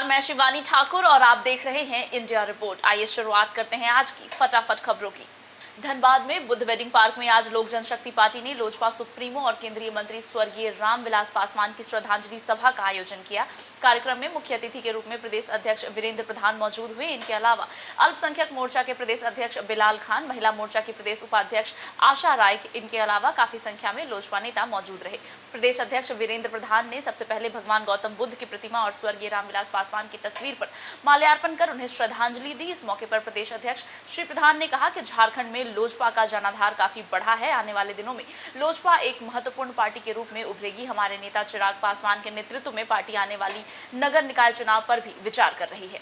नमस्कार, मैं शिवानी ठाकुर और आप देख रहे हैं इंडिया रिपोर्ट। आइए शुरुआत करते हैं आज की फटाफट खबरों की। धनबाद में बुद्ध वेडिंग पार्क में आज लोक जनशक्ति पार्टी ने लोजपा सुप्रीमो और केंद्रीय मंत्री स्वर्गीय रामविलास पासवान की श्रद्धांजलि सभा का आयोजन किया। कार्यक्रम में मुख्य अतिथि के रूप में प्रदेश अध्यक्ष वीरेंद्र प्रधान मौजूद हुए। इनके अलावा अल्पसंख्यक मोर्चा के प्रदेश अध्यक्ष बिलाल खान, महिला मोर्चा की प्रदेश उपाध्यक्ष आशा राय, इनके अलावा काफी संख्या में लोजपा नेता मौजूद रहे। प्रदेश अध्यक्ष वीरेंद्र प्रधान ने सबसे पहले भगवान गौतम बुद्ध की प्रतिमा और स्वर्गीय रामविलास पासवान की तस्वीर पर माल्यार्पण कर उन्हें श्रद्धांजलि दी। इस मौके पर प्रदेश अध्यक्ष श्री प्रधान ने कहा कि झारखंड में लोजपा का जनाधार काफी बढ़ा है। आने वाले दिनों में लोजपा एक महत्वपूर्ण पार्टी के रूप में उभरेगी। हमारे नेता चिराग पासवान के नेतृत्व में पार्टी आने वाली नगर निकाय चुनाव पर भी विचार कर रही है।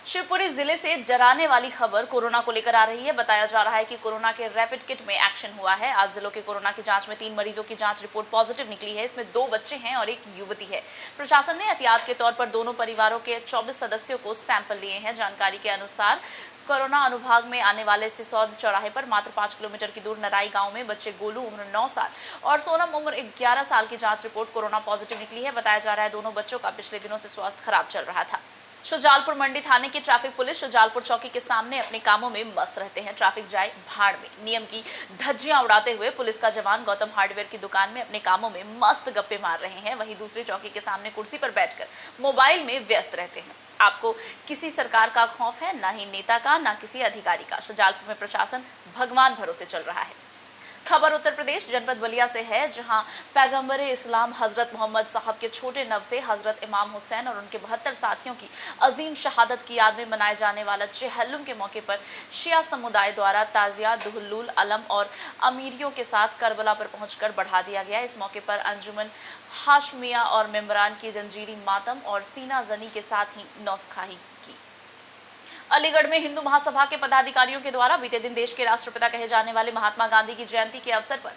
शिवपुरी जिले से डराने वाली खबर कोरोना को लेकर आ रही है। बताया जा रहा है कि कोरोना के रैपिड किट में एक्शन हुआ है। आज जिलों के कोरोना की जांच में 3 मरीजों की जांच रिपोर्ट पॉजिटिव निकली है। इसमें 2 बच्चे हैं और 1 युवती है। प्रशासन ने एहतियात के तौर पर दोनों परिवारों के 24 सदस्यों को सैंपल लिए हैं। जानकारी के अनुसार कोरोना अनुभाग में आने वाले सिसौद चौराहे पर मात्र 5 किलोमीटर की दूर नराई गांव में बच्चे गोलू उम्र 9 साल और सोनम उम्र 11 साल की जांच रिपोर्ट कोरोना पॉजिटिव निकली है। बताया जा रहा है दोनों बच्चों का पिछले दिनों से स्वास्थ्य खराब चल रहा था। शुजालपुर मंडी थाने की ट्रैफिक पुलिस शुजालपुर चौकी के सामने अपने कामों में मस्त रहते हैं। ट्रैफिक जाए भाड़ में, नियम की धज्जियां उड़ाते हुए पुलिस का जवान गौतम हार्डवेयर की दुकान में अपने कामों में मस्त गप्पे मार रहे हैं। वहीं दूसरी चौकी के सामने कुर्सी पर बैठकर मोबाइल में व्यस्त रहते हैं। आपको किसी सरकार का खौफ है, ना ही नेता का, ना किसी अधिकारी का। शुजालपुर में प्रशासन भगवान भरोसे चल रहा है। खबर उत्तर प्रदेश जनपद बलिया से है, जहां पैगंबर इस्लाम हजरत मोहम्मद साहब के छोटे नवसे हजरत इमाम हुसैन और उनके 72 साथियों की अजीम शहादत की याद में मनाए जाने वाला चेहल्लुम के मौके पर शिया समुदाय द्वारा ताजिया दुहुल्लुल अलम और अमीरियों के साथ करबला पर पहुंचकर बढ़ा दिया गया। इस मौके पर अंजुमन हाशमिया और मेम्बरान की जंजीरी मातम और सीना जनी के साथ ही नौसखाही की। अलीगढ़ में हिंदू महासभा के पदाधिकारियों के द्वारा बीते दिन देश के राष्ट्रपिता कहे जाने वाले महात्मा गांधी की जयंती के अवसर पर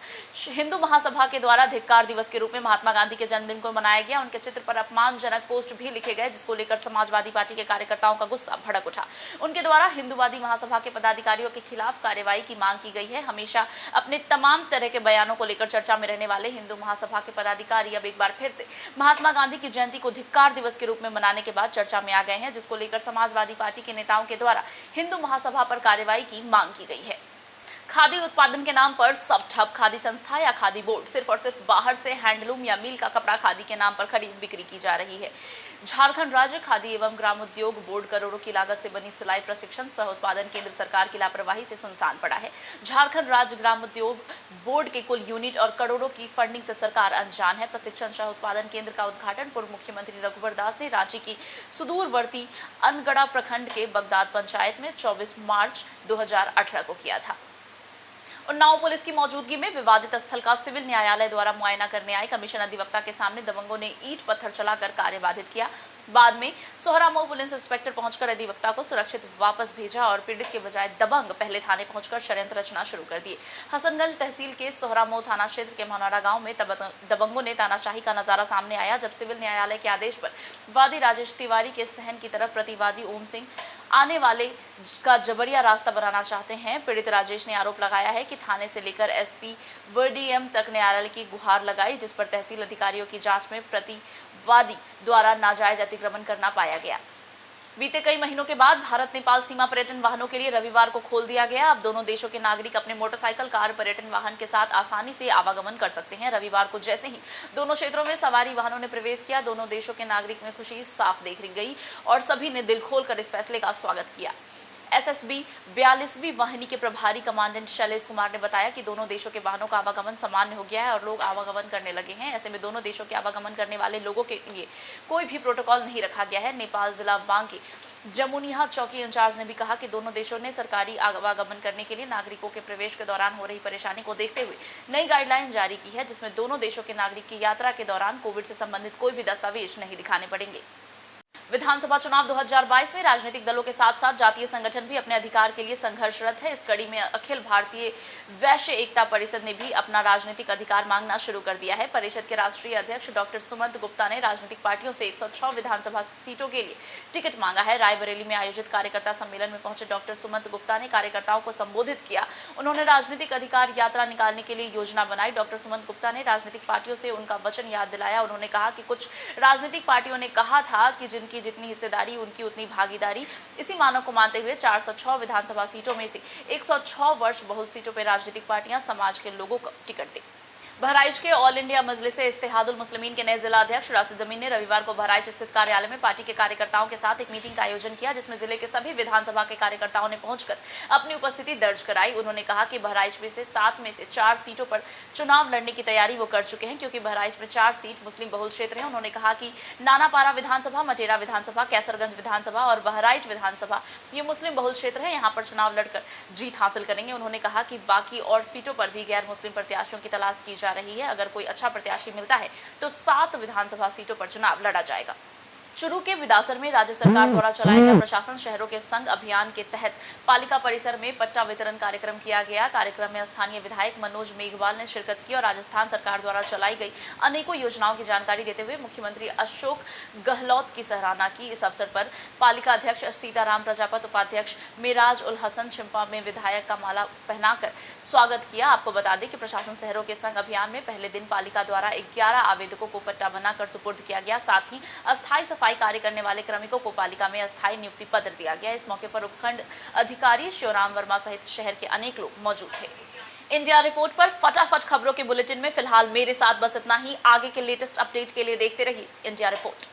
हिंदू महासभा के द्वारा धिक्कार दिवस के रूप में महात्मा गांधी के जन्मदिन को मनाया गया। उनके चित्र पर अपमानजनक पोस्ट भी लिखे गए, जिसको लेकर समाजवादी पार्टी के कार्यकर्ताओं का गुस्सा भड़क उठा। उनके द्वारा हिंदूवादी महासभा के पदाधिकारियों के खिलाफ कार्रवाई की मांग की गई है। हमेशा अपने तमाम तरह के बयानों को लेकर चर्चा में रहने वाले हिंदू महासभा के पदाधिकारी अब एक बार फिर से महात्मा गांधी की जयंती को धिक्कार दिवस के रूप में मनाने के बाद चर्चा में आ गए हैं, जिसको लेकर समाजवादी पार्टी के नेताओं के द्वारा हिंदू महासभा पर कार्रवाई की मांग की गई है। खादी उत्पादन के नाम पर सब ठप। खादी संस्था या खादी बोर्ड सिर्फ और सिर्फ बाहर से हैंडलूम या मिल का कपड़ा खादी के नाम पर खरीद बिक्री की जा रही है। झारखंड राज्य खादी एवं ग्रामोद्योग बोर्ड करोड़ों की लागत से बनी सिलाई प्रशिक्षण सह उत्पादन केंद्र सरकार की लापरवाही से सुनसान पड़ा है। झारखंड राज्य ग्रामोद्योग बोर्ड के कुल यूनिट और करोड़ों की फंडिंग से सरकार अनजान है। प्रशिक्षण सह उत्पादन केंद्र का उद्घाटन पूर्व मुख्यमंत्री रघुवर दास ने रांची की सुदूरवर्ती अनगढ़ा प्रखंड के बगदाद पंचायत में 24 मार्च 2018 को किया था। उन्नाव पुलिस की मौजूदगी में विवादित स्थल का सिविल न्यायालय द्वारा मुआयना करने आए कमीशन अधिवक्ता के सामने दबंगों ने ईंट पत्थर चलाकर कार्य बाधित किया। बाद में सोहरामऊ पुलिस इंस्पेक्टर पहुंचकर अधिवक्ता को सुरक्षित वापस भेजा और पीड़ित के बजाय दबंग पहले थाने पहुंचकर षड्यंत्र रचना शुरू कर दिए। हसनगंज तहसील के सोहरामऊ थाना क्षेत्र के मनौरा गांव में दबंगों ने तानाशाही का नजारा सामने आया, जब सिविल न्यायालय के आदेश पर वादी राजेश तिवारी के सहन की तरफ प्रतिवादी ओम सिंह आने वाले का जबरिया रास्ता बनाना चाहते हैं। पीड़ित राजेश ने आरोप लगाया है कि थाने से लेकर एसपी व डीएम तक न्यायालय की गुहार लगाई, जिस पर तहसील अधिकारियों की जांच में प्रतिवादी द्वारा नाजायज अतिक्रमण करना पाया गया। बीते कई महीनों के बाद भारत नेपाल सीमा पर्यटन वाहनों के लिए रविवार को खोल दिया गया। अब दोनों देशों के नागरिक अपने मोटरसाइकिल, कार, पर्यटन वाहन के साथ आसानी से आवागमन कर सकते हैं। रविवार को जैसे ही दोनों क्षेत्रों में सवारी वाहनों ने प्रवेश किया, दोनों देशों के नागरिक में खुशी साफ देख गई और सभी ने दिल खोलकर इस फैसले का स्वागत किया। एसएसबी 42वीं वाहिनी के प्रभारी कमांडेंट शैलेश कुमार ने बताया कि दोनों देशों के वाहनों का आवागमन सामान्य हो गया है और लोग आवागमन करने लगे हैं। ऐसे में दोनों देशों के आवागमन करने वाले लोगों के लिए कोई भी प्रोटोकॉल नहीं रखा गया है। नेपाल जिला बांके जमुनिया चौकी इंचार्ज ने भी कहा कि दोनों देशों ने सरकारी आवागमन करने के लिए नागरिकों के प्रवेश के दौरान हो रही परेशानी को देखते हुए नई गाइडलाइन जारी की है, जिसमें दोनों देशों के नागरिक की यात्रा के दौरान कोविड से संबंधित कोई भी दस्तावेज नहीं दिखाने पड़ेंगे। विधानसभा चुनाव 2022 में राजनीतिक दलों के साथ साथ जातीय संगठन भी अपने अधिकार के लिए संघर्षरत है। इस कड़ी में अखिल भारतीय वैश्य एकता परिषद ने भी अपना राजनीतिक अधिकार मांगना शुरू कर दिया है। परिषद के राष्ट्रीय अध्यक्ष डॉक्टर सुमंत गुप्ता ने राजनीतिक पार्टियों से 106 विधानसभा सीटों के लिए टिकट मांगा है। रायबरेली में आयोजित कार्यकर्ता सम्मेलन में पहुंचे डॉक्टर सुमंत गुप्ता ने कार्यकर्ताओं को संबोधित किया। उन्होंने राजनीतिक अधिकार यात्रा निकालने के लिए योजना बनाई। डॉक्टर सुमंत गुप्ता ने राजनीतिक पार्टियों से उनका वचन याद दिलाया। उन्होंने कहा कि कुछ राजनीतिक पार्टियों ने कहा था कि जिनकी जिनकी जितनी हिस्सेदारी उनकी उतनी भागीदारी, इसी मानक को मानते हुए 406 विधानसभा सीटों में से 106 वर्ष बहुल सीटों पर राजनीतिक पार्टियां समाज के लोगों को टिकट दें। बहराइच के ऑल इंडिया मजलिस इत्तेहादुल मुस्लिमीन के नए जिला अध्यक्ष राशिद जमीन ने रविवार को बहराइच स्थित कार्यालय में पार्टी के कार्यकर्ताओं के साथ एक मीटिंग का आयोजन किया, जिसमें जिले के सभी विधानसभा के कार्यकर्ताओं ने पहुंचकर अपनी उपस्थिति दर्ज कराई। उन्होंने कहा कि बहराइच में से 7 में से 4 सीटों पर चुनाव लड़ने की तैयारी वो कर चुके हैं, क्योंकि बहराइच में 4 सीट मुस्लिम बहुल क्षेत्र है। उन्होंने कहा कि नानापारा विधानसभा, मटेरा विधानसभा, कैसरगंज विधानसभा और बहराइच विधानसभा ये मुस्लिम बहुल क्षेत्र है, यहाँ पर चुनाव लड़कर जीत हासिल करेंगे। उन्होंने कहा कि बाकी और सीटों पर भी गैर मुस्लिम प्रत्याशियों की तलाश की जा रही है। अगर कोई अच्छा प्रत्याशी मिलता है तो 7 विधानसभा सीटों पर चुनाव लड़ा जाएगा। चुरू के विदासर में राज्य सरकार द्वारा चलाए गए प्रशासन शहरों के संग अभियान के तहत पालिका परिसर में पट्टा वितरण कार्यक्रम किया गया। कार्यक्रम में स्थानीय विधायक मनोज मेघवाल ने शिरकत की और राजस्थान सरकार द्वारा चलाई गई अनेकों योजनाओं की जानकारी देते हुए मुख्यमंत्री अशोक गहलोत की सराहना की। इस अवसर पर पालिका अध्यक्ष सीताराम प्रजापत, उपाध्यक्ष मिराज उल हसन छिंपा में विधायक का माला पहनाकर स्वागत किया। आपको बता दें कि प्रशासन शहरों के संग अभियान में पहले दिन पालिका द्वारा 11 आवेदकों को पट्टा बनाकर सुपुर्द किया गया। साथ ही अस्थायी सफाई कार्य करने वाले श्रमिकों को पालिका में अस्थायी नियुक्ति पत्र दिया गया। इस मौके पर उपखंड अधिकारी शिवराम वर्मा सहित शहर के अनेक लोग मौजूद थे। इंडिया रिपोर्ट पर फटाफट खबरों के बुलेटिन में फिलहाल मेरे साथ बस इतना ही। आगे के लेटेस्ट अपडेट के लिए देखते रहिए इंडिया रिपोर्ट।